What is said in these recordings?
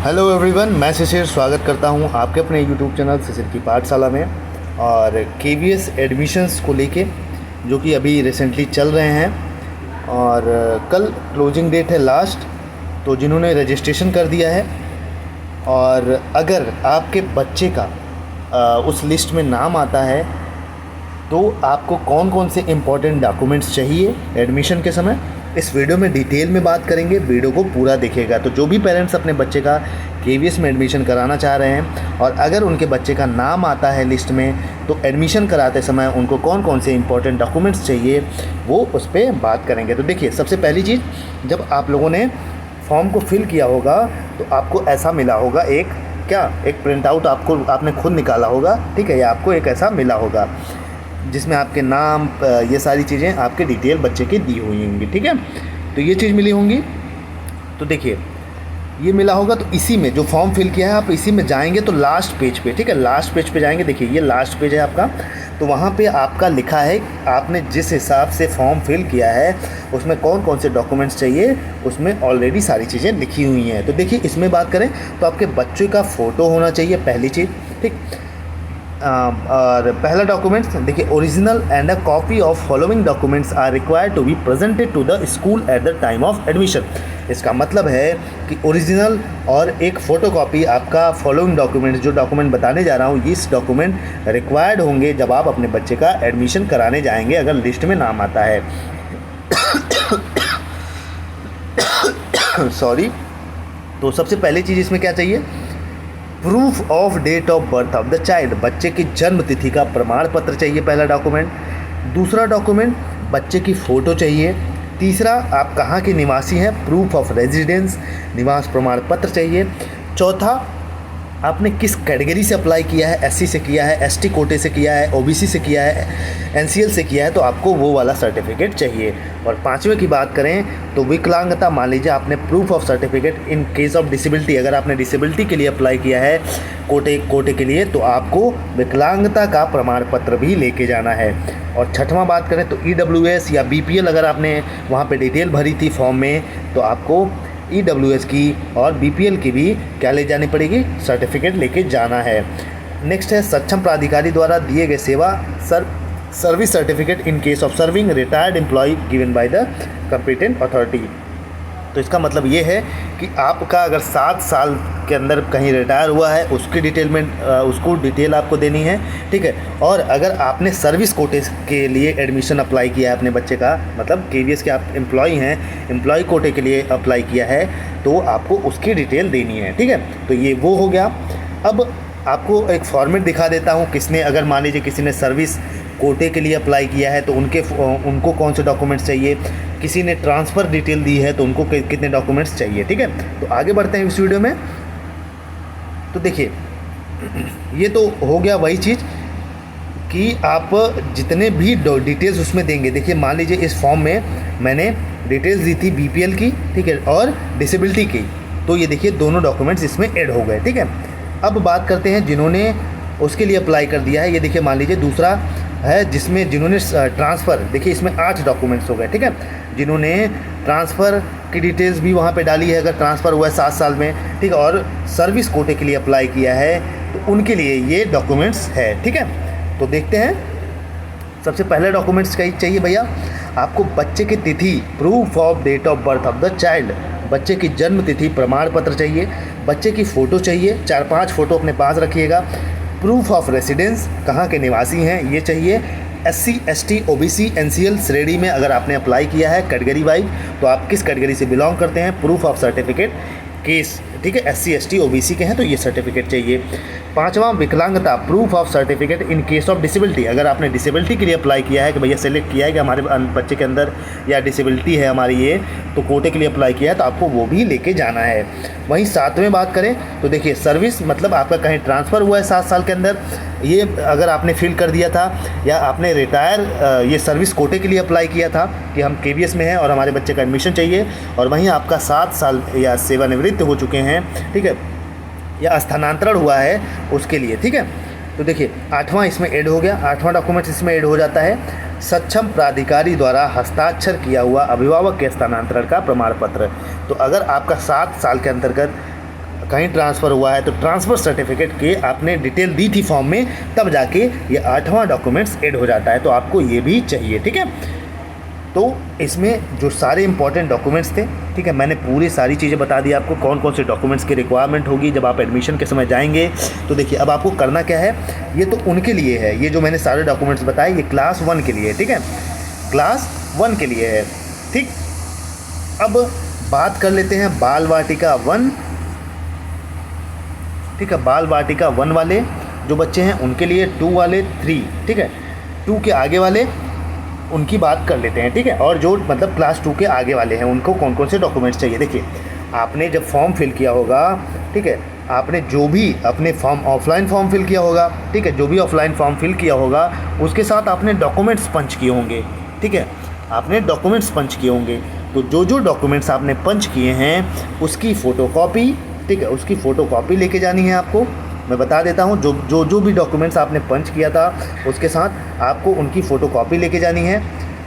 Hello everyone, मैं शिशिर स्वागत करता हूं आपके अपने यूट्यूब चैनल शिशिर की पाठशाला में। और केवीएस एडमिशन्स को लेके जो कि अभी रिसेंटली चल रहे हैं और कल क्लोजिंग डेट है लास्ट। तो जिन्होंने रजिस्ट्रेशन कर दिया है और अगर आपके बच्चे का उस लिस्ट में नाम आता है तो आपको कौन कौन से इम्पॉर्टेंट डॉक्यूमेंट्स चाहिए एडमिशन के समय, इस वीडियो में डिटेल में बात करेंगे। वीडियो को पूरा देखिएगा। तो जो भी पेरेंट्स अपने बच्चे का केवीएस में एडमिशन कराना चाह रहे हैं और अगर उनके बच्चे का नाम आता है लिस्ट में तो एडमिशन कराते समय उनको कौन कौन से इंपॉर्टेंट डॉक्यूमेंट्स चाहिए वो उस पर बात करेंगे। तो देखिए, सबसे पहली चीज़, जब आप लोगों ने फॉर्म को फिल किया होगा तो आपको ऐसा मिला होगा एक प्रिंट आउट आपने खुद निकाला होगा, ठीक है। या आपको एक ऐसा मिला होगा जिसमें आपके नाम, ये सारी चीज़ें आपके डिटेल बच्चे की दी हुई होंगी, ठीक है। तो ये चीज़ मिली होंगी। तो देखिए, ये मिला होगा तो इसी में जो फॉर्म फिल किया है आप इसी में जाएंगे तो लास्ट पेज पे, ठीक है, लास्ट पेज पे जाएंगे। देखिए, ये लास्ट पेज है आपका। तो वहाँ पे आपका लिखा है आपने जिस हिसाब से फॉर्म फिल किया है उसमें कौन कौन से डॉक्यूमेंट्स चाहिए, उसमें ऑलरेडी सारी चीज़ें लिखी हुई हैं। तो देखिए, इसमें बात करें तो आपके बच्चे का फ़ोटो होना चाहिए, पहली चीज़, ठीक। और पहला डॉक्यूमेंट्स देखिए, original and a copy of following documents are required to be presented to the school at the time of admission. इसका मतलब है कि ओरिजिनल और एक फ़ोटोकॉपी आपका फॉलोइंग डॉक्यूमेंट्स, जो डॉक्यूमेंट बताने जा रहा हूँ, इस डॉक्यूमेंट रिक्वायर्ड होंगे जब आप अपने बच्चे का एडमिशन कराने जाएंगे अगर लिस्ट में नाम आता है। सॉरी। तो सबसे पहली चीज़ इसमें क्या चाहिए? Proof of date of birth of the child, बच्चे की जन्म तिथि का प्रमाण पत्र चाहिए, पहला डॉक्यूमेंट। दूसरा डॉक्यूमेंट, बच्चे की फ़ोटो चाहिए। तीसरा, आप कहाँ के निवासी हैं, प्रूफ ऑफ रेजिडेंस, निवास प्रमाण पत्र चाहिए। चौथा, आपने किस कैटेगरी से अप्लाई किया है, एससी से किया है, एसटी कोटे से किया है, ओबीसी से किया है, एनसीएल से किया है, तो आपको वो वाला सर्टिफिकेट चाहिए। और पांचवें की बात करें तो विकलांगता, मान लीजिए आपने proof of certificate in case of disability, अगर आपने डिसेबिलिटी के लिए अप्लाई किया है कोटे के लिए तो आपको विकलांगता का प्रमाण पत्र भी लेके जाना है। और छठवां बात करें तो ईडब्ल्यूएस या बीपीएल, अगर आपने वहाँ पे डिटेल भरी थी फॉर्म में तो आपको ईडब्ल्यूएस की और बीपीएल की भी क्या ले जानी पड़ेगी, सर्टिफिकेट लेके जाना है। नेक्स्ट है सक्षम प्राधिकारी द्वारा दिए गए सेवा service certificate in case of serving retired employ given by the competent authority. तो इसका मतलब ये है कि आपका अगर 7 साल के अंदर कहीं रिटायर हुआ है उसकी डिटेल में उसको डिटेल आपको देनी है, ठीक है। और अगर आपने सर्विस कोटे के लिए एडमिशन अप्लाई किया है अपने बच्चे का, मतलब केवीएस के आप एम्प्लॉय हैं, एम्प्लॉय कोटे के लिए अप्लाई किया है तो आपको उसकी डिटेल देनी है, ठीक है। तो ये वो हो गया। अब आपको एक फॉर्मेट दिखा देता हूँ, किसने, अगर मान लीजिए किसी ने सर्विस कोटे के लिए अप्लाई किया है तो उनको कौन से डॉक्यूमेंट्स चाहिए, किसी ने ट्रांसफ़र डिटेल दी है तो उनको कितने डॉक्यूमेंट्स चाहिए, ठीक है। तो आगे बढ़ते हैं इस वीडियो में। तो देखिए, ये तो हो गया वही चीज़ कि आप जितने भी डिटेल्स उसमें देंगे। देखिए, मान लीजिए इस फॉर्म में मैंने डिटेल्स दी थी बीपीएल की, ठीक है, और डिसेबिलिटी की, तो ये देखिए दोनों डॉक्यूमेंट्स इसमें ऐड हो गए, ठीक है। अब बात करते हैं जिन्होंने उसके लिए अप्लाई कर दिया है। ये देखिए, मान लीजिए दूसरा है जिन्होंने ट्रांसफ़र, देखिए इसमें 8 डॉक्यूमेंट्स हो गए, ठीक है। जिन्होंने ट्रांसफ़र की डिटेल्स भी वहाँ पे डाली है, अगर ट्रांसफ़र हुआ है 7 साल में, ठीक है, और सर्विस कोटे के लिए अप्लाई किया है तो उनके लिए ये डॉक्यूमेंट्स है, ठीक है। तो देखते हैं, सबसे पहले डॉक्यूमेंट्स चाहिए भैया आपको बच्चे की तिथि, proof of date of birth of the child, बच्चे की जन्म तिथि प्रमाण पत्र चाहिए, बच्चे की फ़ोटो चाहिए, 4-5 फ़ोटो अपने पास रखिएगा। प्रूफ ऑफ रेसिडेंस, कहाँ के निवासी हैं ये चाहिए। एससी, एसटी, ओबीसी, एनसीएल श्रेणी में अगर आपने अप्लाई किया है कैटेगरी वाइज तो आप किस कैटेगरी से बिलोंग करते हैं, प्रूफ ऑफ सर्टिफिकेट केस, ठीक है, एससी, एसटी, ओबीसी के हैं तो ये सर्टिफिकेट चाहिए। पांचवा, विकलांगता, proof of certificate in case of disability, अगर आपने डिसेबिलिटी के लिए अप्लाई किया है कि भैया सेलेक्ट किया है कि हमारे बच्चे के अंदर या डिसेबिलिटी है हमारी ये, तो कोटे के लिए अप्लाई किया है तो आपको वो भी लेके जाना है। वहीं 7वें बात करें तो देखिए, सर्विस मतलब आपका कहीं ट्रांसफ़र हुआ है 7 साल के अंदर, ये अगर आपने फिल कर दिया था, या आपने रिटायर ये सर्विस कोटे के लिए अप्लाई किया था कि हम केवीएस में हैं और हमारे बच्चे का एडमिशन चाहिए, और वहीं आपका 7 साल या सेवानिवृत्त हो चुके हैं, ठीक है, या स्थानांतरण हुआ है उसके लिए, ठीक है। तो देखिए, 8वां इसमें ऐड हो गया, 8वां डॉक्यूमेंट्स इसमें ऐड हो जाता है, सक्षम प्राधिकारी द्वारा हस्ताक्षर किया हुआ अभिभावक के स्थानांतरण का प्रमाण पत्र। तो अगर आपका 7 साल के अंतर्गत कहीं ट्रांसफ़र हुआ है तो ट्रांसफ़र सर्टिफिकेट के आपने डिटेल दी थी फॉर्म में, तब जाके ये 8वां डॉक्यूमेंट्स ऐड हो जाता है। तो आपको ये भी चाहिए, ठीक है। तो इसमें जो सारे इंपॉर्टेंट डॉक्यूमेंट्स थे, ठीक है, मैंने पूरी सारी चीज़ें बता दी आपको कौन कौन से डॉक्यूमेंट्स की रिक्वायरमेंट होगी जब आप एडमिशन के समय जाएंगे। तो देखिए अब आपको करना क्या है, ये तो उनके लिए है, ये जो मैंने सारे डॉक्यूमेंट्स बताए ये क्लास 1 के लिए है, ठीक है, क्लास 1 के लिए है, ठीक। अब बात कर लेते हैं बाल वाटिका 1, ठीक है, बाल वाटिका 1 वाले जो बच्चे हैं उनके लिए, 2 वाले 3, ठीक है, 2 के आगे वाले उनकी बात कर लेते हैं, ठीक है। और जो मतलब क्लास 2 के आगे वाले हैं उनको कौन कौन से डॉक्यूमेंट्स चाहिए। देखिए आपने जब फॉर्म फिल किया होगा, ठीक है, आपने जो भी अपने फॉर्म ऑफलाइन फॉर्म फिल किया होगा, ठीक है, जो भी ऑफलाइन फॉर्म फिल किया होगा उसके साथ आपने डॉक्यूमेंट्स पंच किए होंगे, ठीक है, आपने डॉक्यूमेंट्स पंच किए होंगे। तो जो जो डॉक्यूमेंट्स आपने पंच किए हैं उसकी फ़ोटोकॉपी, ठीक है, उसकी फ़ोटोकॉपी लेके जानी है आपको। मैं बता देता हूँ, जो भी डॉक्यूमेंट्स आपने पंच किया था उसके साथ आपको उनकी फ़ोटोकॉपी लेके जानी है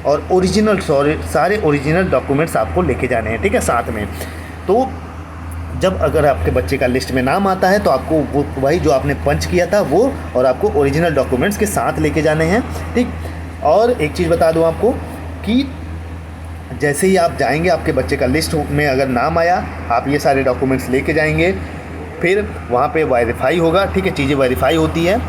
और ओरिजिनल सारे ओरिजिनल डॉक्यूमेंट्स आपको लेके जाने हैं, ठीक है, साथ में। तो जब अगर आपके बच्चे का लिस्ट में नाम आता है तो आपको वो वही जो आपने पंच किया था वो और आपको ओरिजिनल डॉक्यूमेंट्स के साथ लेके जाने हैं, ठीक। और एक चीज़ बता दूँ आपको कि जैसे ही आप जाएंगे आपके बच्चे का लिस्ट में अगर नाम आया, आप ये सारे डॉक्यूमेंट्स लेके जाएंगे, फिर वहाँ पे वेरीफाई होगा, ठीक है, चीज़ें वेरीफाई होती है।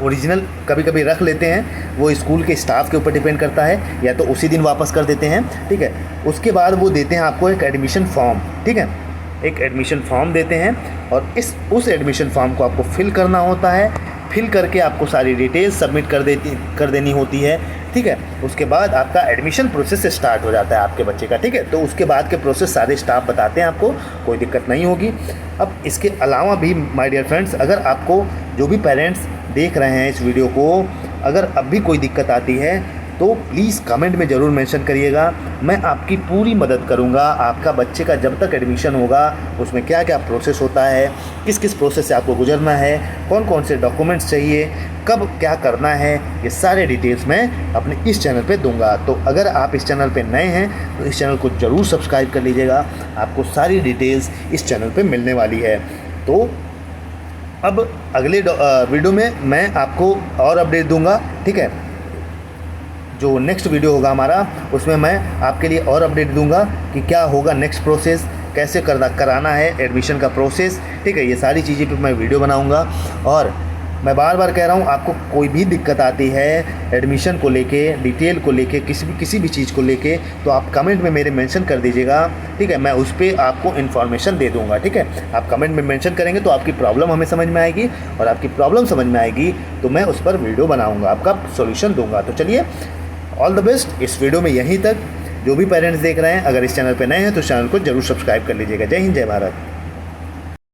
ओरिजिनल कभी कभी रख लेते हैं, वो स्कूल के स्टाफ के ऊपर डिपेंड करता है, या तो उसी दिन वापस कर देते हैं, ठीक है। उसके बाद वो देते हैं आपको एक एडमिशन फॉर्म, ठीक है, एक एडमिशन फॉर्म देते हैं और उस एडमिशन फॉर्म को आपको फिल करना होता है। फिल करके आपको सारी डिटेल्स सबमिट कर देनी होती है, ठीक है। उसके बाद आपका एडमिशन प्रोसेस स्टार्ट हो जाता है आपके बच्चे का, ठीक है। तो उसके बाद के प्रोसेस सारे स्टाफ बताते हैं आपको, कोई दिक्कत नहीं होगी। अब इसके अलावा भी माय डियर फ्रेंड्स, अगर आपको जो भी पेरेंट्स देख रहे हैं इस वीडियो को, अगर अब भी कोई दिक्कत आती है तो प्लीज़ कमेंट में ज़रूर मेंशन करिएगा, मैं आपकी पूरी मदद करूंगा। आपका बच्चे का जब तक एडमिशन होगा उसमें क्या क्या प्रोसेस होता है, किस किस प्रोसेस से आपको गुजरना है, कौन कौन से डॉक्यूमेंट्स चाहिए, कब क्या करना है, ये सारे डिटेल्स मैं अपने इस चैनल पे दूंगा। तो अगर आप इस चैनल पे नए हैं तो इस चैनल को ज़रूर सब्सक्राइब कर लीजिएगा, आपको सारी डिटेल्स इस चैनल पे मिलने वाली है। तो अब अगले वीडियो में मैं आपको और अपडेट दूंगा, ठीक है। जो नेक्स्ट वीडियो होगा हमारा उसमें मैं आपके लिए और अपडेट दूंगा कि क्या होगा नेक्स्ट प्रोसेस, कैसे कराना है एडमिशन का प्रोसेस, ठीक है। ये सारी चीज़ें पे मैं वीडियो बनाऊंगा। और मैं बार बार कह रहा हूँ, आपको कोई भी दिक्कत आती है एडमिशन को लेके, डिटेल को लेके, किसी भी चीज़ को लेके, तो आप कमेंट में मेरे मेंशन कर दीजिएगा, ठीक है। मैं उस पर आपको इन्फॉर्मेशन दे दूंगा, ठीक है। आप कमेंट में मेंशन करेंगे तो आपकी प्रॉब्लम हमें समझ में आएगी, और आपकी प्रॉब्लम समझ में आएगी तो मैं उस पर वीडियो बनाऊँगा, आपका सोल्यूशन दूँगा। तो चलिए, ऑल द बेस्ट। इस वीडियो में यहीं तक। जो भी पेरेंट्स देख रहे हैं अगर इस चैनल पर नए हैं तो चैनल को जरूर सब्सक्राइब कर लीजिएगा। जय हिंद, जय भारत।